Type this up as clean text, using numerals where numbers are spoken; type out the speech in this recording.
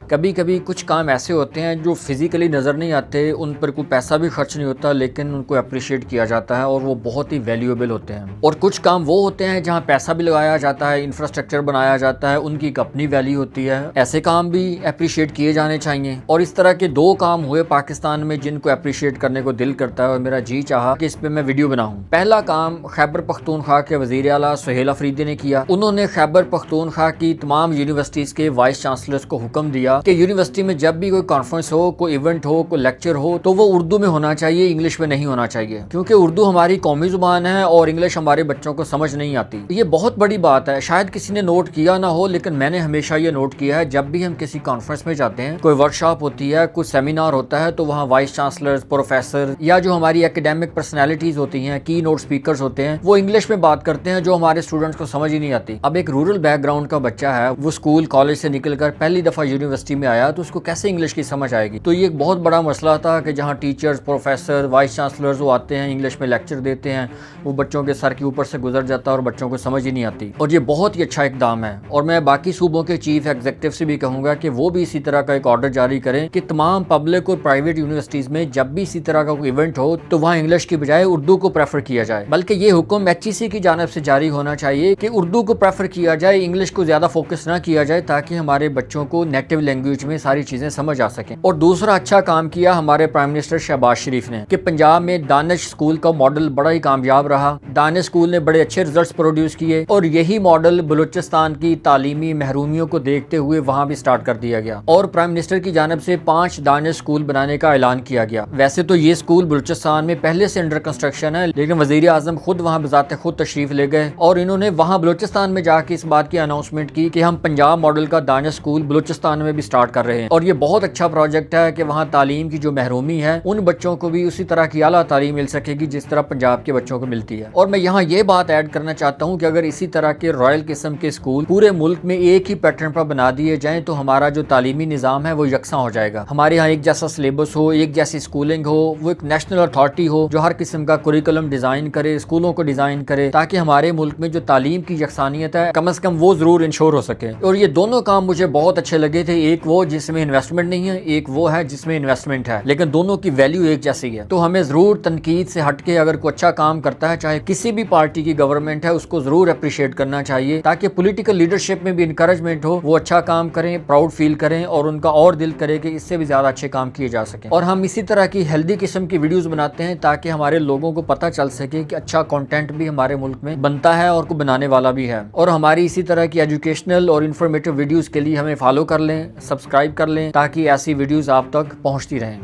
کبھی کبھی کچھ کام ایسے ہوتے ہیں جو فزیکلی نظر نہیں آتے، ان پر کوئی پیسہ بھی خرچ نہیں ہوتا لیکن ان کو اپریشیٹ کیا جاتا ہے اور وہ بہت ہی ویلیویبل ہوتے ہیں۔ اور کچھ کام وہ ہوتے ہیں جہاں پیسہ بھی لگایا جاتا ہے، انفراسٹرکچر بنایا جاتا ہے، ان کی ایک اپنی ویلیو ہوتی ہے، ایسے کام بھی اپریشیٹ کیے جانے چاہیے۔ اور اس طرح کے دو کام ہوئے پاکستان میں جن کو اپریشیٹ کرنے کو دل کرتا ہے اور میرا جی چاہا کہ اس پہ میں ویڈیو بناؤں۔ پہلا کام خیبر پختونخوا کے وزیر اعلیٰ سہیل افریدی نے کیا۔ انہوں نے خیبر پختونخوا کی تمام یونیورسٹیز کے وائس چانسلرز کو حکم دیا کہ یونیورسٹی میں جب بھی کوئی کانفرنس ہو، کوئی ایونٹ ہو، کوئی لیکچر ہو تو وہ اردو میں ہونا چاہیے، انگلش میں نہیں ہونا چاہیے، کیونکہ اردو ہماری قومی زبان ہے اور انگلش ہمارے بچوں کو سمجھ نہیں آتی۔ یہ بہت بڑی بات ہے، شاید کسی نے نوٹ کیا نہ ہو لیکن میں نے ہمیشہ یہ نوٹ کیا ہے، جب بھی ہم کسی کانفرنس میں جاتے ہیں، کوئی ورک شاپ ہوتی ہے، کوئی سیمینار ہوتا ہے، تو وہاں وائس چانسلرز، پروفیسر یا جو ہماری ایکیڈیمک پرسنالٹیز ہوتی ہیں، کی نوٹ سپیکرز ہوتے ہیں، وہ انگلش میں بات کرتے ہیں جو ہمارے اسٹوڈنٹس کو سمجھ ہی نہیں آتی۔ اب ایک رورل بیک گراؤنڈ کا بچہ ہے، وہ اسکول کالج سے نکل کر پہلی دفعہ یونیورسٹی میں آیا تو اس کو کیسے انگلش کی سمجھ آئے گی؟ تو یہ ایک بہت بڑا مسئلہ تھا کہ جہاں ٹیچرز، پروفیسر، وائس چانسلرز وہ آتے ہیں، انگلش میں لیکچر دیتے ہیں، وہ بچوں کے سر کے اوپر سے گزر جاتا ہے اور بچوں کو سمجھ ہی نہیں آتی۔ اور یہ بہت ہی اچھا اقدام ہے اور میں باقی صوبوں کے چیف ایگزیکٹو سے بھی کہوں گا کہ وہ بھی اسی طرح کا ایک آرڈر جاری کریں کہ تمام پبلک اور پرائیویٹ یونیورسٹیز میں جب بھی اسی طرح کا کوئی ایونٹ ہو تو وہاں انگلش کی بجائے اردو کو پریفر کیا جائے۔ بلکہ یہ حکم HEC کی جانب سے جاری ہونا چاہیے کہ اردو کو پریفر کیا جائے، انگلش کو زیادہ فوکس نہ کیا جائے، تاکہ ہمارے بچوں کو نیٹو لینگویج میں ساری چیزیں سمجھ آ سکیں۔ اور دوسرا اچھا کام کیا ہمارے پرائم منسٹر شہباز شریف نے کہ پنجاب میں دانش اسکول کا ماڈل بڑا ہی کامیاب رہا، دانش اسکول نے بڑے اچھے ریزلٹس پروڈیوس کیے اور یہی ماڈل بلوچستان کی تعلیمی محرومیوں کو دیکھتے ہوئے وہاں بھی سٹارٹ کر دیا گیا اور پرائم منسٹر کی جانب سے 5 دانش اسکول بنانے کا اعلان کیا گیا۔ ویسے تو یہ اسکول بلوچستان میں پہلے سے انڈر کنسٹرکشن ہے، لیکن وزیر اعظم خود وہاں بذات خود تشریف لے گئے اور انہوں نے وہاں بلوچستان میں جا کے اس بات کی اناؤنسمنٹ کی کہ ہم پنجاب ماڈل کا دانش اسکول بلوچستان میں بھی سٹارٹ کر رہے ہیں۔ اور یہ بہت اچھا پروجیکٹ ہے کہ وہاں تعلیم کی جو محرومی ہے ان بچوں کو بھی اسی طرح کی اعلیٰ تعلیم مل سکے گی جس طرح پنجاب کے بچوں کو ملتی ہے۔ اور میں یہاں یہ بات ایڈ کرنا چاہتا ہوں کہ اگر اسی طرح کے رائل قسم کے اسکول پورے ملک میں ایک ہی پیٹرن پر بنا دیے جائیں تو ہمارا جو تعلیمی نظام ہے وہ یکساں ہو جائے گا۔ ہمارے یہاں ایک جیسا سلیبس ہو، ایک جیسی اسکولنگ ہو، وہ ایک نیشنل اتھارٹی ہو جو ہر قسم کا کوریکولم ڈیزائن کرے، اسکولوں کو ڈیزائن کرے، تاکہ ہمارے ملک میں جو تعلیم کی یکسانیت ہے کم از کم وہ ضرور انشور ہو سکے۔ اور یہ دونوں کام مجھے بہت اچھے لگے تھے، ایک وہ جس میں انویسٹمنٹ نہیں ہے، ایک وہ ہے جس میں انویسٹمنٹ ہے، لیکن دونوں کی ویلیو ایک جیسی ہے۔ تو ہمیں ضرور تنقید سے ہٹ کے اگر کوئی اچھا کام کرتا ہے، چاہے کسی بھی پارٹی کی گورنمنٹ ہے، اس کو ضرور اپریشیٹ کرنا چاہیے تاکہ پولیٹیکل لیڈرشپ میں بھی انکریجمنٹ ہو، وہ اچھا کام کریں، پراؤڈ فیل کریں اور ان کا اور دل کرے کہ اس سے بھی زیادہ اچھے کام کیے جا سکیں۔ اور ہم اسی طرح کی ہیلدی قسم کی ویڈیوز بناتے ہیں تاکہ ہمارے لوگوں کو پتہ چل سکے کہ اچھا کنٹینٹ بھی ہمارے ملک میں بنتا ہے اور کو بنانے والا بھی ہے۔ اور ہماری اسی طرح کی ایجوکیشنل اور انفارمیٹیو ویڈیوز کے لیے ہمیں فالو کر لیں، سبسکرائب کر لیں تاکہ ایسی ویڈیوز آپ تک پہنچتی رہیں۔